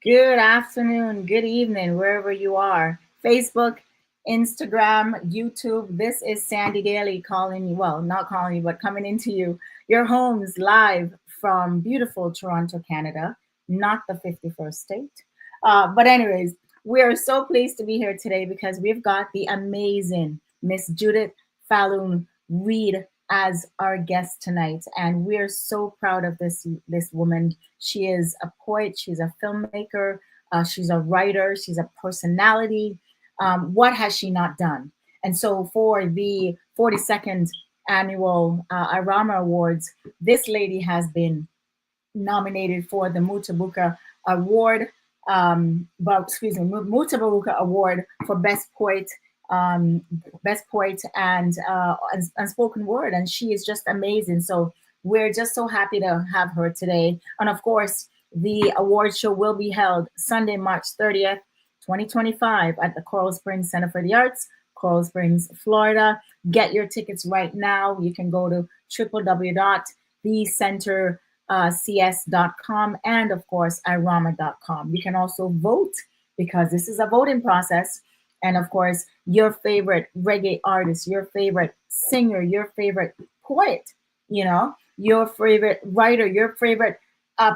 Good afternoon, good evening, wherever you are. Facebook, Instagram, YouTube. This is Sandy Daley calling you. Well, not calling you, but coming into your homes live from beautiful Toronto, Canada, not the 51st state. But, anyways, we are so pleased to be here today because we've got the amazing Miss Judith Falloon Reid as our guest tonight, and we're so proud of this woman. She is a poet, she's a filmmaker, she's a writer, she's a personality. What has she not done? And so, for the 42nd annual IRAWMA Awards, this lady has been nominated for the Mutabuka Award, Mutabuka Award for Best Poet and spoken word, and she is just amazing. So we're just so happy to have her today. And of course, the award show will be held Sunday, March 30th, 2025, at the Coral Springs Center for the Arts, Coral Springs, Florida. Get your tickets right now. You can go to www.thecentercs.com and, of course, IRAWMA.com. You can also vote because this is a voting process. And, of course, your favorite reggae artist, your favorite singer, your favorite poet, your favorite writer, your favorite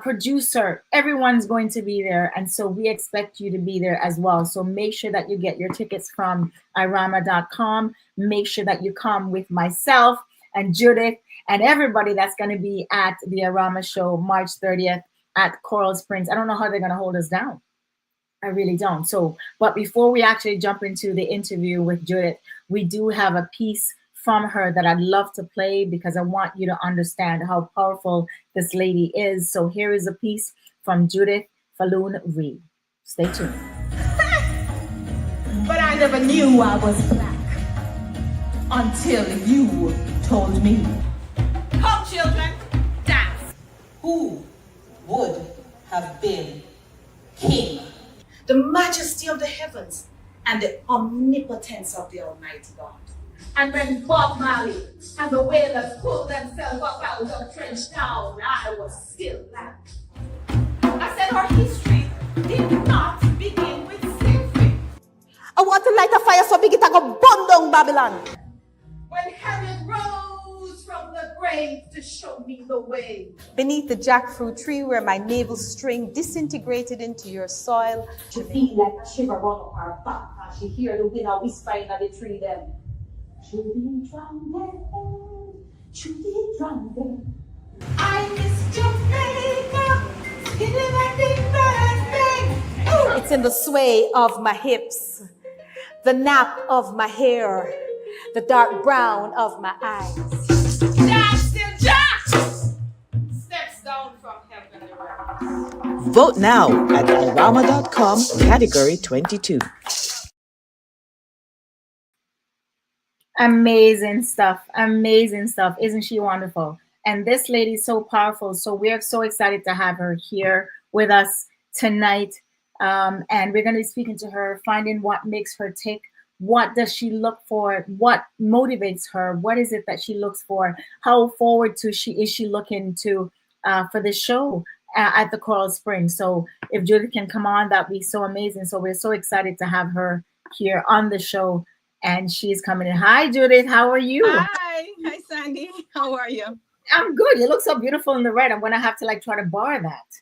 producer, everyone's going to be there. And so we expect you to be there as well. So make sure that you get your tickets from IRAWMA.com. Make sure that you come with myself and Judith and everybody that's going to be at the IRAWMA show March 30th at Coral Springs. I don't know how they're going to hold us down. I really don't. So, but before we actually jump into the interview with Judith, we do have a piece from her that I'd love to play because I want you to understand how powerful this lady is. So here is a piece from Judith Falloon Reid. Stay tuned. But I never knew I was black until you told me. Come, children, dance. Who would have been king? The majesty of the heavens and the omnipotence of the Almighty God. And when Bob Marley and the Wailers pulled themselves up out of Trench Town, I was still black. I said our history did not begin with slavery. I want to light a fire so big it I go burn down Babylon. When Herod rose from the grave to show me the way. Beneath the jackfruit tree where my navel string disintegrated into your soil. She feel like a shiver run up her back and she hear the wind whispering at the tree them. Judy drowned, Judy drowned. I miss Jamaica, skinny like the birthday. It's in the sway of my hips, the nap of my hair, the dark brown of my eyes. Jack still Jack steps down from heaven. Vote now at IRAWMA.com, category 22. Amazing stuff. Amazing stuff. Isn't she wonderful? And this lady's so powerful. So we're so excited to have her here with us tonight. And we're going to be speaking to her, finding what makes her tick. What does she look for? What motivates her? What is it that she looks for? How forward is she looking to for the show at the Coral Springs? So if Judith can come on, that'd be so amazing. So we're so excited to have her here on the show. And she's coming in. Hi, Judith. How are you? Hi, Sandy. How are you? I'm good. You look so beautiful in the red. I'm gonna have to try to bar that.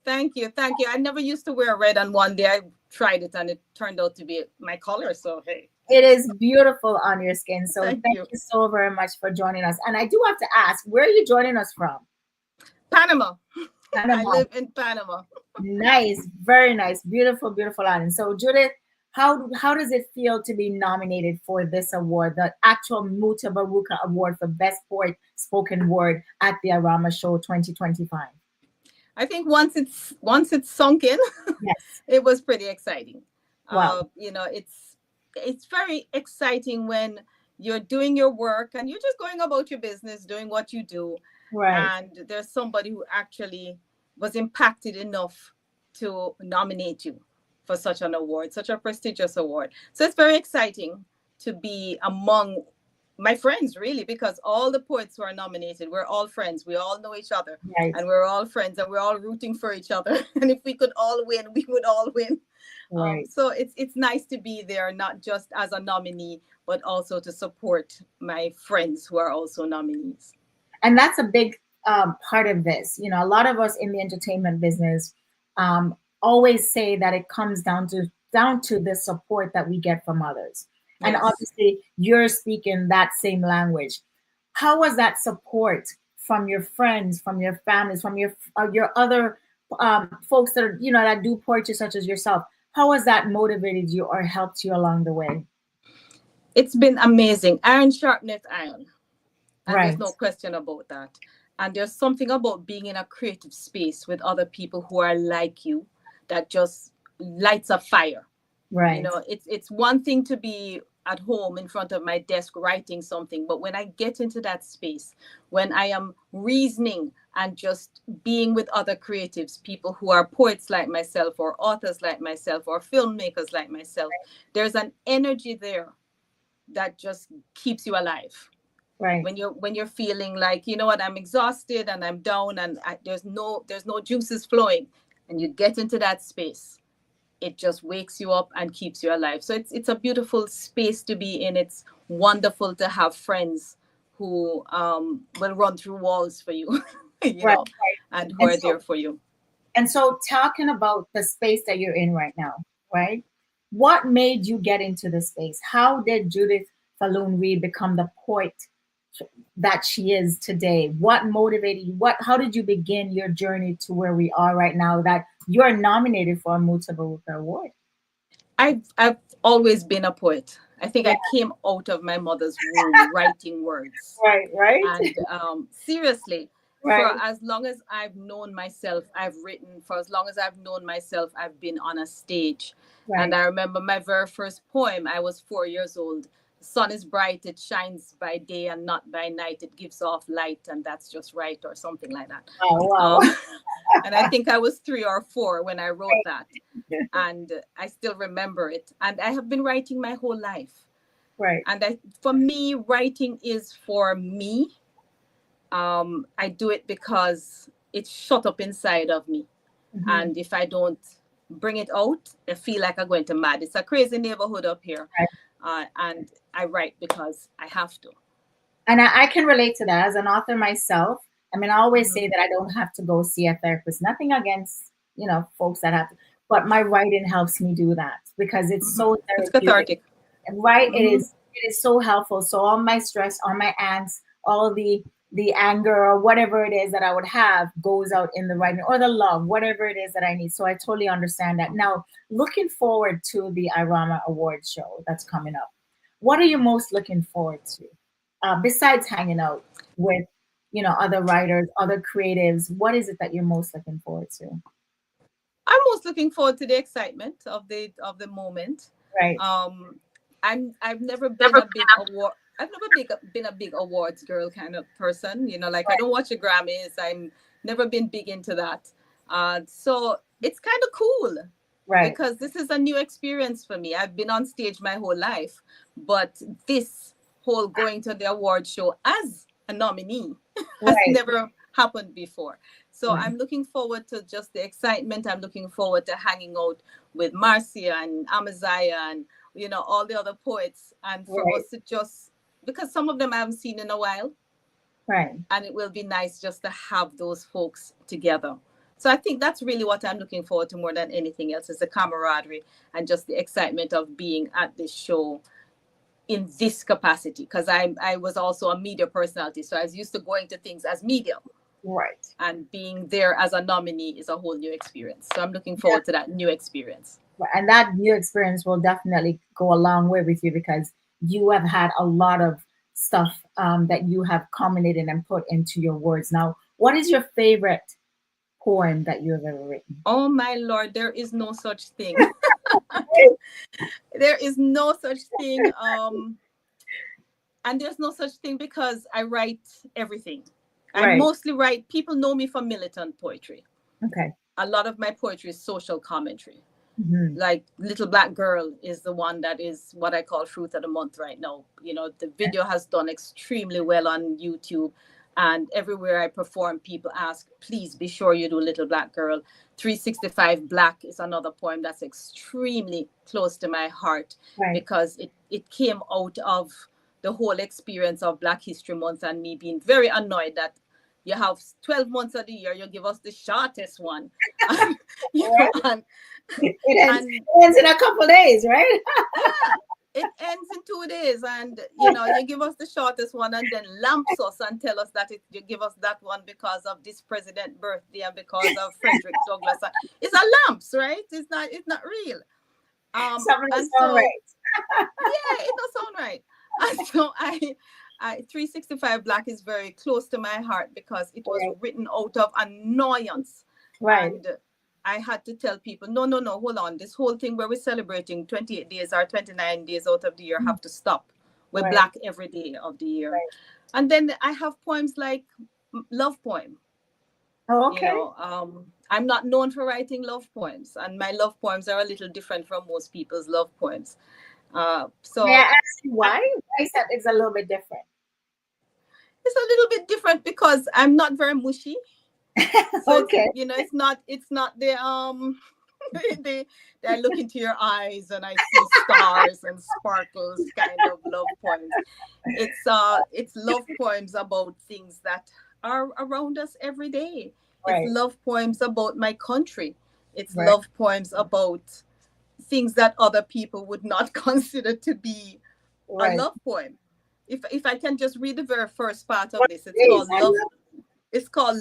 Thank you. I never used to wear red, and one day I tried it, and it turned out to be my color. So hey, it is beautiful on your skin. So thank you so very much for joining us. And I do have to ask, where are you joining us from? Panama. I live in Panama. Nice, very nice, beautiful, beautiful island. So Judith, how does it feel to be nominated for this award, the actual Mutabuka Award for Best Poet Spoken Word at the IRAWMA Show 2025? I think once it's sunk in, yes. It was pretty exciting. Wow. It's very exciting when you're doing your work and you're just going about your business, doing what you do. Right. And there's somebody who actually was impacted enough to nominate you for such an award, such a prestigious award. So it's very exciting to be among my friends, really, because all the poets who are nominated, we're all friends. We all know each other, Right. and we're all friends, and we're all rooting for each other. And if we could all win, we would all win. Right. So it's nice to be there, not just as a nominee, but also to support my friends who are also nominees. And that's a big part of this. You know, a lot of us in the entertainment business always say that it comes down to the support that we get from others. And Yes. obviously, you're speaking that same language. How was that support from your friends, from your families, from your other folks that are, you know, that do poetry, such as yourself? How has that motivated you or helped you along the way? It's been amazing. Iron sharpeneth iron. And Right. there's no question about that. And there's something about being in a creative space with other people who are like you that just lights a fire. Right. You know, it's one thing to be at home in front of my desk writing something, but when I get into that space, when I am reasoning and just being with other creatives, people who are poets like myself, or authors like myself, or filmmakers like myself, there's an energy there that just keeps you alive. Right. When you're feeling like, you know what, I'm exhausted and I'm down, and there's no juices flowing, and you get into that space, it just wakes you up and keeps you alive. So it's a beautiful space to be in. It's wonderful to have friends who will run through walls for you, you Right. know, and who are there for you. And so, talking about the space that you're in right now, right? What made you get into this space? How did Judith Falloon Reid become the poet that she is today? What motivated you? How did you begin your journey to where we are right now, that you are nominated for a Mutabaruka Award? I've always been a poet. I think I came out of my mother's womb writing words. Right. And seriously, Right. for as long as I've known myself, I've written. For as long as I've known myself, I've been on a stage. Right. And I remember my very first poem, I was 4 years old. The sun is bright, it shines by day and not by night. It gives off light, and that's just right, or something like that. Oh, wow. And I think I was 3 or 4 when I wrote that. And I still remember it. And I have been writing my whole life. Right. And for me, writing is for me. I do it because it's shut up inside of me. Mm-hmm. And if I don't bring it out, I feel like I'm going to mad. It's a crazy neighborhood up here. Right. And I write because I have to. And I can relate to that as an author myself. I mean, I always say that I don't have to go see a therapist. Nothing against, you know, folks that have to, but my writing helps me do that because it's so therapeutic. It's cathartic. Right? It is so helpful. So all my stress, all my angst, all the anger or whatever it is that I would have goes out in the writing, or the love, whatever it is that I need. So I totally understand that. Now, looking forward to the IRAWMA Awards show that's coming up, what are you most looking forward to? Besides hanging out with, you know, other writers, other creatives, what is it that you're most looking forward to? I'm most looking forward to the excitement of the moment. Right. I've never been a big award. I've never been a big awards girl kind of person. You know, like I don't watch the Grammys. I'm never been big into that. So it's kind of cool. Right. Because this is a new experience for me. I've been on stage my whole life, but this whole going to the award show as a nominee has never happened before. So I'm looking forward to just the excitement. I'm looking forward to hanging out with Marcia and Amaziah and, you know, all the other poets, and for us to just, because some of them I haven't seen in a while. Right. And it will be nice just to have those folks together. So I think that's really what I'm looking forward to more than anything else, is the camaraderie and just the excitement of being at this show in this capacity. Because I was also a media personality. So I was used to going to things as media. Right. And being there as a nominee is a whole new experience. So I'm looking forward to that new experience. And that new experience will definitely go a long way with you, because you have had a lot of stuff that you have culminated and put into your words. Now, what is your favorite poem that you have ever written? Oh my Lord, there is no such thing. There is no such thing. And there's no such thing because I write everything. I mostly write, people know me for militant poetry. Okay. A lot of my poetry is social commentary. Like Little Black Girl is the one that is what I call Fruit of the Month right now. You know, the video has done extremely well on YouTube, and everywhere I perform, people ask, please be sure you do Little Black Girl. 365 Black is another poem that's extremely close to my heart, because it came out of the whole experience of Black History Month and me being very annoyed that you have 12 months of the year, you give us the shortest one. You know, and it ends in a couple days, right? It ends in 2 days, and you know, you give us the shortest one and then lamps us and tell us that you give us that one because of this president birthday and because of Frederick Douglass. It's a lamps, right? It's not real. Something doesn't sound right. Yeah, it does sound right. And so I 365 Black is very close to my heart because it was written out of annoyance. And I had to tell people, no, hold on. This whole thing where we're celebrating 28 days or 29 days out of the year have to stop. We're Black every day of the year. And then I have poems like love poem. Oh, okay. You know, I'm not known for writing love poems, and my love poems are a little different from most people's love poems. So may I ask you why? Why is that it's a little bit different? It's a little bit different because I'm not very mushy. So okay. You know, it's not the I look into your eyes and I see stars and sparkles kind of love poems. It's love poems about things that are around us every day. It's love poems about my country. It's love poems about things that other people would not consider to be a love poem. If I can just read the very first part of this, it's called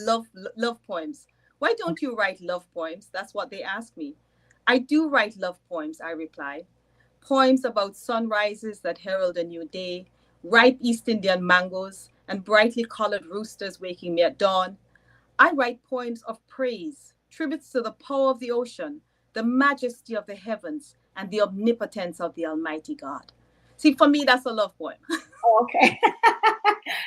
love poems. Why don't you write love poems? That's what they ask me. I do write love poems, I reply. Poems about sunrises that herald a new day, ripe East Indian mangoes, and brightly colored roosters waking me at dawn. I write poems of praise, tributes to the power of the ocean, the majesty of the heavens, and the omnipotence of the Almighty God. See, for me, that's a love poem. Okay.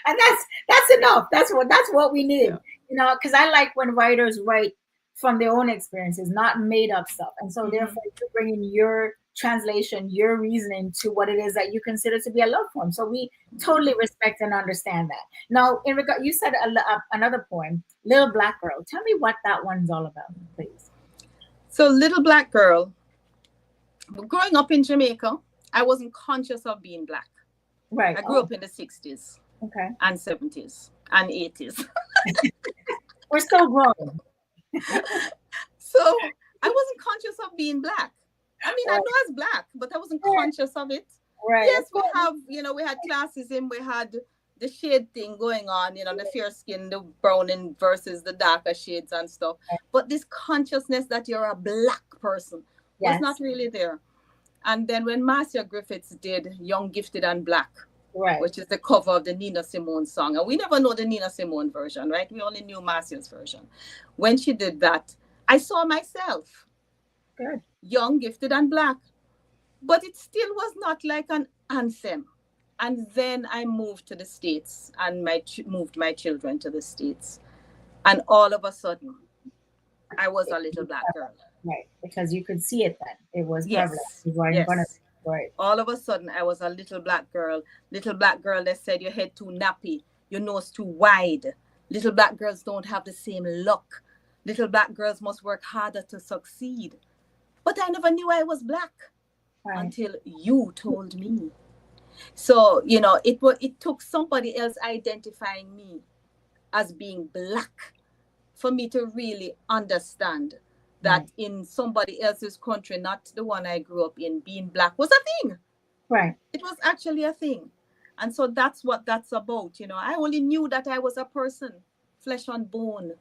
And that's enough. That's what we need. Yeah. You know, because I like when writers write from their own experiences, not made up stuff. And so therefore you bring in your translation, your reasoning to what it is that you consider to be a love poem. So we totally respect and understand that. Now, in regard, you said another poem, Little Black Girl. Tell me what that one's all about, please. So Little Black Girl, growing up in Jamaica, I wasn't conscious of being Black. Right. I grew up in the 60s and 70s and 80s. We're still growing. So I wasn't conscious of being Black. I mean, I know I was Black, but I wasn't conscious of it. Right. Yes, we had classism, we had the shade thing going on, you know, the fair skin, the browning versus the darker shades and stuff. But this consciousness that you're a Black person was not really there. And then when Marcia Griffiths did Young, Gifted, and Black, which is the cover of the Nina Simone song, and we never know the Nina Simone version, right? We only knew Marcia's version. When she did that, I saw myself. Good. Young, Gifted, and Black. But it still was not like an anthem. And then I moved to the States and moved my children to the States. And all of a sudden, I was a little Black girl. Right, because you could see it then. It was prevalent. You were in front of it. Right. All of a sudden, I was a little Black girl. Little Black girl that said your head too nappy, your nose too wide. Little Black girls don't have the same luck. Little Black girls must work harder to succeed. But I never knew I was Black until you told me. So, you know, it took somebody else identifying me as being Black for me to really understand that in somebody else's country, not the one I grew up in, being Black was a thing. Right. It was actually a thing. And so that's what that's about. You know, I only knew that I was a person, flesh and bone,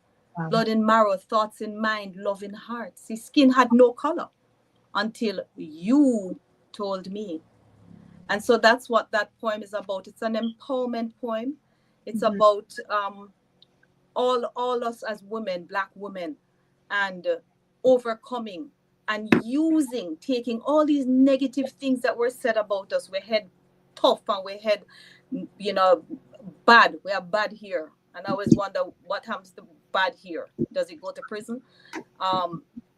blood and marrow, thoughts in mind, love in heart. See, skin had no color until you told me. And so that's what that poem is about. It's an empowerment poem. It's about all us as women, Black women, and overcoming and taking all these negative things that were said about us. We had tough and we had, you know, bad. We are bad here. And I always wonder what happens to bad here. Does it go to prison?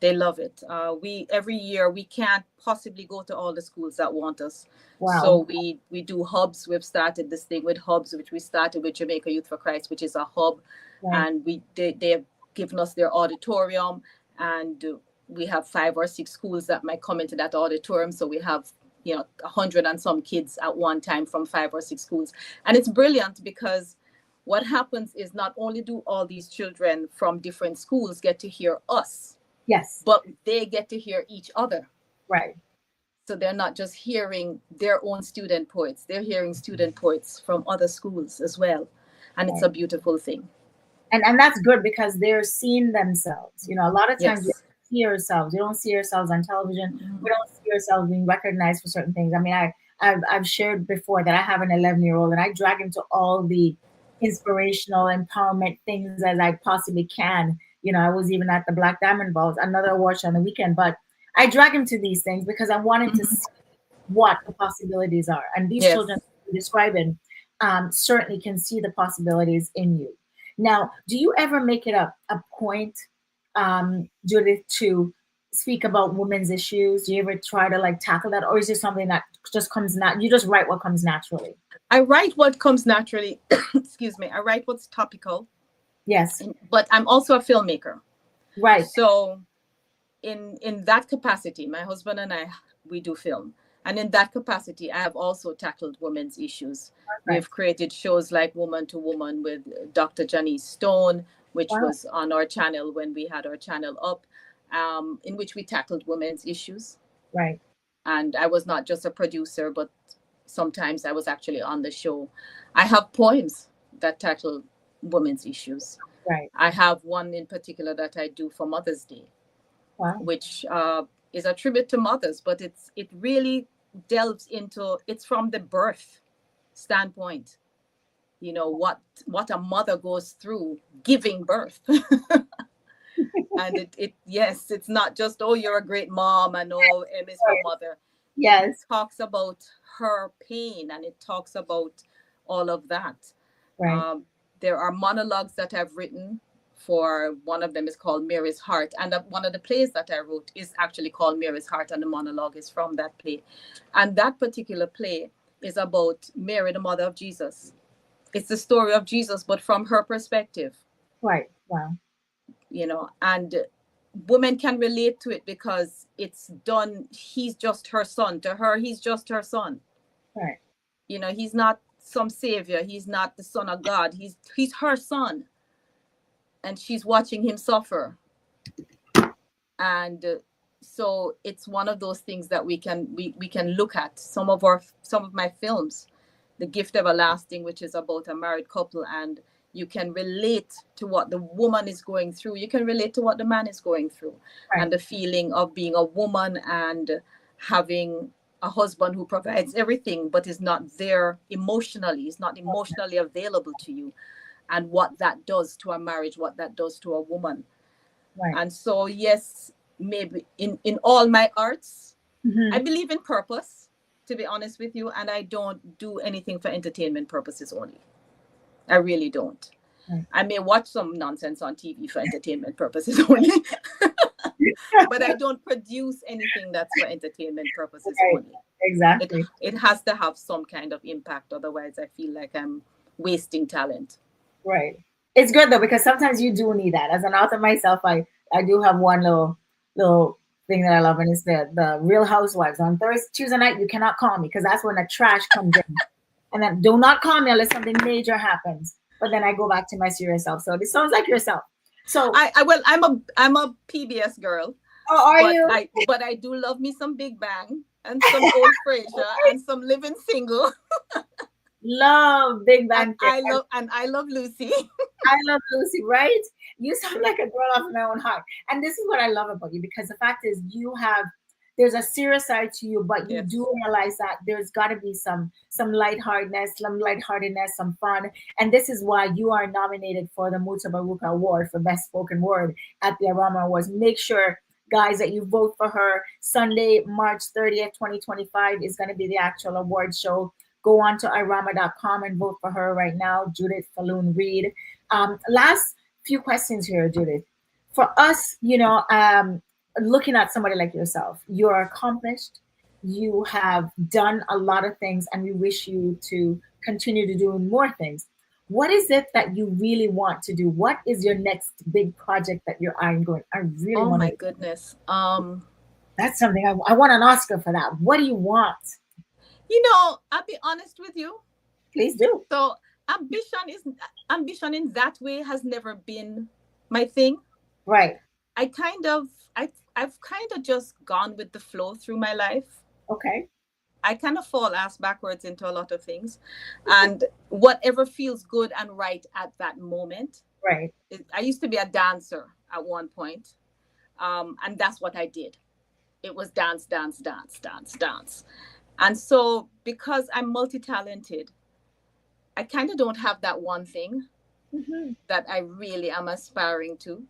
They love it. We every year we can't possibly go to all the schools that want us. Wow. So we do hubs. We've started this thing with hubs, which we started with Jamaica Youth for Christ, which is a hub, Right. and they have given us their auditorium, and we have 5 or 6 schools that might come into that auditorium. So we have 100 and some kids at one time from 5 or 6 schools, and it's brilliant because what happens is not only do all these children from different schools get to hear us. Yes. But they get to hear each other. Right. So they're not just hearing their own student poets. They're hearing student poets from other schools as well. And it's a beautiful thing. And that's good because they're seeing themselves. A lot of times we see ourselves. We don't see ourselves on television. Mm-hmm. We don't see ourselves being recognized for certain things. I mean, I've shared before that I have an 11-year-old and I drag him to all the inspirational empowerment things as I possibly can. I was even at the Black Diamond Balls, another award show on the weekend, but I drag him to these things because I wanted to see what the possibilities are. And these children you're describing certainly can see the possibilities in you. Now, do you ever make it a point, Judith, to speak about women's issues? Do you ever try to tackle that? Or is it something that just comes you just write what comes naturally? I write what comes naturally. Excuse me. I write what's topical. Yes. But I'm also a filmmaker. Right. So in that capacity, my husband and I, we do film. And in that capacity, I have also tackled women's issues. Okay. We've created shows like Woman to Woman with Dr. Janice Stone, which was on our channel when we had our channel up, in which we tackled women's issues. Right. And I was not just a producer, but sometimes I was actually on the show. I have poems that tackle women's issues. Right. I have one in particular that I do for Mother's Day, which is a tribute to mothers, but it really delves into, it's from the birth standpoint, what a mother goes through giving birth. And it's not just, oh, you're a great mom and oh, M is her mother. Yes. It talks about her pain and it talks about all of that. Right. There are monologues that I've written for, one of them is called Mary's Heart. And one of the plays that I wrote is actually called Mary's Heart, and the monologue is from that play. And that particular play is about Mary, the mother of Jesus. It's the story of Jesus, but from her perspective. Right. Wow. And women can relate to it because it's done. He's just her son. To her, he's just her son. Right. He's not some savior. He's not the son of God. He's her son. And she's watching him suffer. And so it's one of those things that we can look at. Some of my films, The Gift Everlasting, which is about a married couple, and you can relate to what the woman is going through. You can relate to what the man is going through. Right. And the feeling of being a woman and having a husband who provides everything, but is not there emotionally, is not emotionally available to you. And what that does to a marriage, what that does to a woman. Right. And so, yes, maybe in all my arts, I believe in purpose, to be honest with you. And I don't do anything for entertainment purposes only. I really don't. Right. I may watch some nonsense on TV for entertainment purposes only. But I don't produce anything that's for entertainment purposes only. Exactly. It has to have some kind of impact. Otherwise, I feel like I'm wasting talent. Right. It's good though, because sometimes you do need that. As an author myself, I do have one little thing that I love, and it's the Real Housewives. On Tuesday night, you cannot call me because that's when the trash comes in. And then do not call me unless something major happens. But then I go back to my serious self. So this sounds like yourself. So I'm a PBS girl. Oh, are you? But I do love me some Big Bang and some old Frasier and some Living Single. Love Big Bang. I love Lucy. I love Lucy, right? You sound like a girl after my own heart. And this is what I love about you, because the fact is there's a serious side to you, but you do realize that there's got to be some lightheartedness, some fun. And this is why you are nominated for the Mutabaruka Award for Best Spoken Word at the IRAWMA Awards. Make sure, guys, that you vote for her. Sunday, March 30th, 2025 is going to be the actual award show. Go on to IRAWMA.com and vote for her right now, Judith Falloon Reid. Last few questions here, Judith. For us, looking at somebody like yourself, you're accomplished, you have done a lot of things, and we wish you to continue to do more things. What is it that you really want to do? What is your next big project that you're eyeing going? I really Oh want my to. goodness. That's something I want an Oscar for that. What do you want? I'll be honest with you. Please do. So ambition in that way has never been my thing. Right. I've kind of just gone with the flow through my life. Okay. I kind of fall ass backwards into a lot of things, and whatever feels good and right at that moment. Right. I used to be a dancer at one point, and that's what I did. It was dance, dance, dance, dance, dance. And so because I'm multi-talented, I kind of don't have that one thing that I really am aspiring to.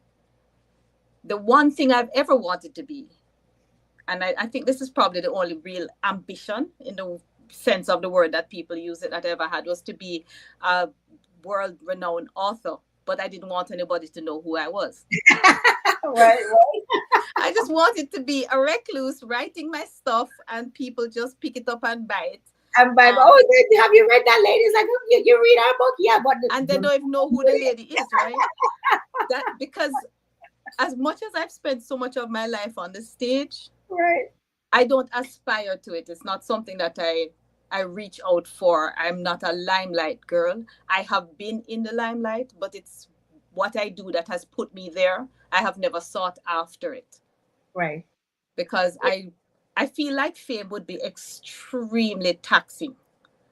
The one thing I've ever wanted to be, and I think this is probably the only real ambition in the sense of the word that people use it that I ever had, was to be a world-renowned author. But I didn't want anybody to know who I was. Right. I just wanted to be a recluse writing my stuff and people just pick it up and buy it. And have you read that lady? It's like, you read our book? Yeah, but and they don't even know who the lady is, right? Because as much as I've spent so much of my life on the stage, right, I don't aspire to it. It's not something that I reach out for. I'm not a limelight girl. I have been in the limelight, but it's what I do that has put me there. I have never sought after it. Right. Because I feel like fame would be extremely taxing.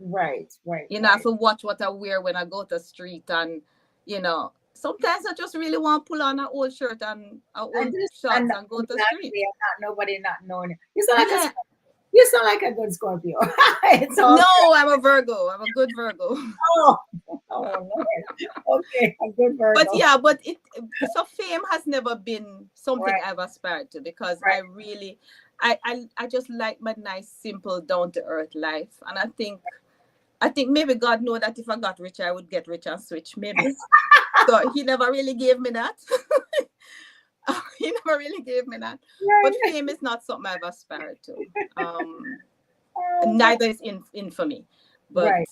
Right. I have to watch what I wear when I go to the street, and sometimes I just really want to pull on an old shirt and an old shorts and go to the street. Nobody not knowing. You sound like a good Scorpio. No, I'm a Virgo. I'm a good Virgo. Oh Lord. Okay, a good Virgo. But so fame has never been something I've aspired to, because I really, I just like my nice, simple, down to earth life, and I think maybe God know that if I got rich, I would get rich and switch, maybe. So he never really gave me that. He never really gave me that. Right. But fame is not something I've aspired to. Neither is infamy. But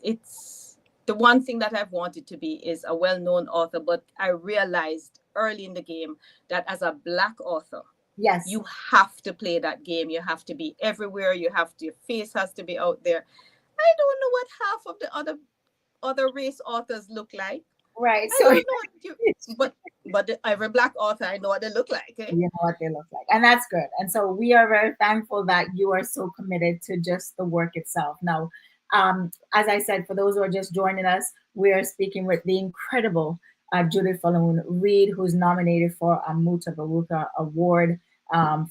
it's the one thing that I've wanted to be is a well-known author. But I realized early in the game that as a Black author, yes, you have to play that game. You have to be everywhere. Your face has to be out there. I don't know what half of the other race authors look like. Right. So I don't know, but every Black author, I know what they look like. Eh? You know what they look like, and that's good. And so we are very thankful that you are so committed to just the work itself. Now, as I said, for those who are just joining us, we are speaking with the incredible Judith Falloon Reid, who's nominated for a Muta Baruka Award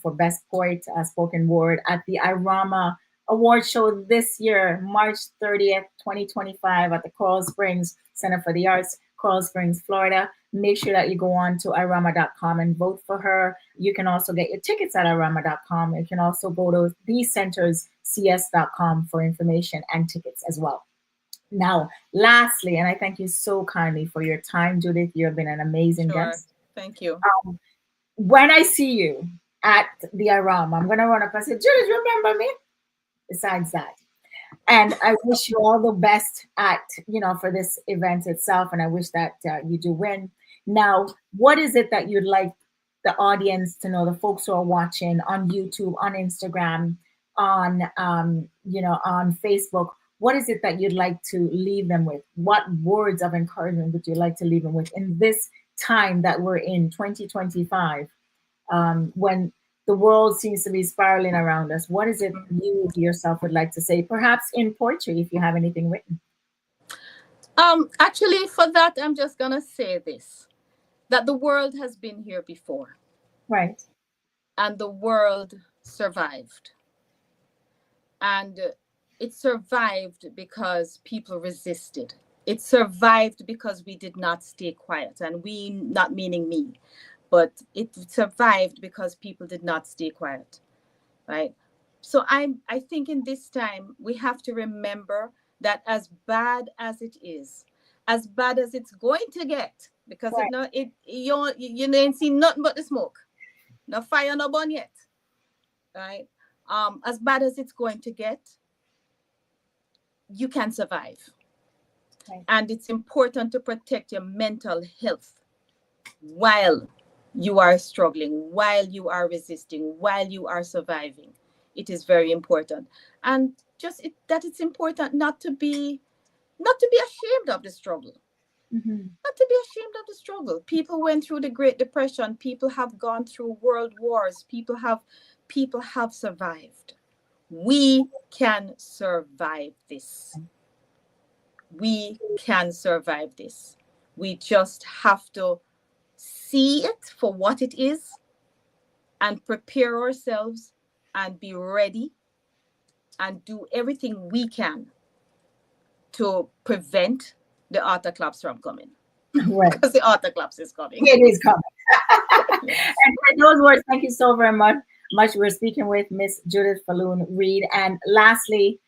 for Best Poet Spoken Word at the IRAWMA Award Show this year, March 30th, 2025, at the Coral Springs Center for the Arts, Coral Springs, Florida. Make sure that you go on to IRAWMA.com and vote for her. You can also get your tickets at IRAWMA.com. You can also go to thecenterscs.com for information and tickets as well. Now, lastly, and I thank you so kindly for your time, Judith. You have been an amazing guest. Thank you. When I see you at the IRAWMA, I'm going to run up and say, Judith, remember me? Besides that. And I wish you all the best at, for this event itself. And I wish that you do win. Now, what is it that you'd like the audience to know, the folks who are watching on YouTube, on Instagram, on, on Facebook? What is it that you'd like to leave them with? What words of encouragement would you like to leave them with in this time that we're in, 2025, when the world seems to be spiraling around us? What is it you yourself would like to say, perhaps in poetry, if you have anything written? Actually, for that, I'm just going to say this, that the world has been here before. Right. And the world survived. And it survived because people resisted. It survived because we did not stay quiet. And we, not meaning me, but it survived because people did not stay quiet, right? So I think in this time, we have to remember that as bad as it is, as bad as it's going to get, because you ain't seen nothing but the smoke. No fire, no burn yet. Right? As bad as it's going to get, you can survive. Right. And it's important to protect your mental health while you are struggling, while you are resisting, while you are surviving. It is very important. And that it's important not to be ashamed of the struggle. Not to be ashamed of the struggle. People went through the Great Depression. People have gone through world wars. People have survived. We can survive this. We can survive this. We just have to see it for what it is and prepare ourselves and be ready and do everything we can to prevent the autoclaps from coming. Right. Because the autoclaps is coming. It is coming. And for those words, thank you so very much. We're speaking with Miss Judith Falloon Reid. And lastly,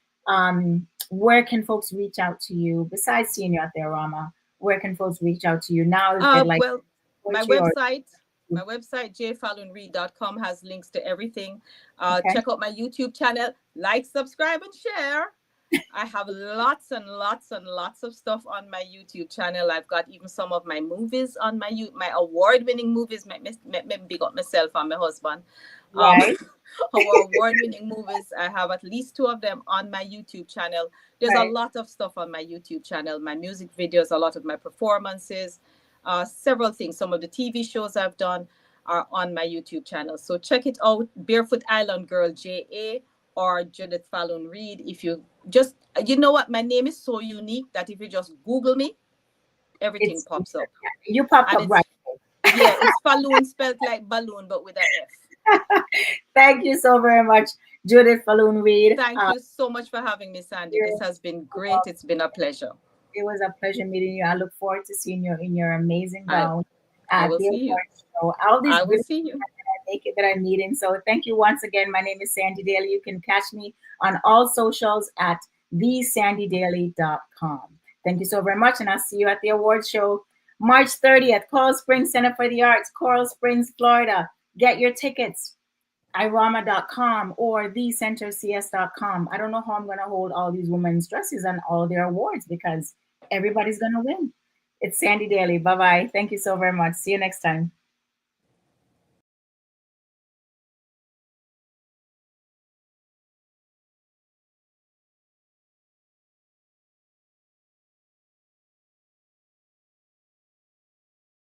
where can folks reach out to you besides seeing you at the IRAWMA? Where can folks reach out to you now? Well, my website, jfalloonreid.com has links to everything. Check out my YouTube channel, like, subscribe, and share. I have lots and lots and lots of stuff on my YouTube channel. I've got even some of my movies on my award-winning movies. Maybe big up myself and my husband. Right. Our award-winning movies. I have at least 2 of them on my YouTube channel. There's a lot of stuff on my YouTube channel. My music videos, a lot of my performances, several things. Some of the TV shows I've done are on my YouTube channel. So check it out. Barefoot Island Girl JA or Judith Falloon Reid. If you just, you know what, my name is so unique that if you just Google me, everything pops up. You popped up right. Yeah, it's Falloon spelled like balloon, but with an F. Thank you so very much, Judith Falloon Reid. Thank you so much for having me, Sandy. This has been great. It's been a pleasure. It was a pleasure meeting you. I look forward to seeing you in your amazing gown. I will see you. I will see you. That I'm meeting. So thank you once again. My name is Sandy Daley. You can catch me on all socials at thesandydaily.com. Thank you so very much. And I'll see you at the award show March 30th, Coral Springs Center for the Arts, Coral Springs, Florida. Get your tickets, IRAWMA.com or thecentercs.com. I don't know how I'm going to hold all these women's dresses and all their awards because everybody's going to win. It's Sandy Daley. Bye-bye. Thank you so very much. See you next time.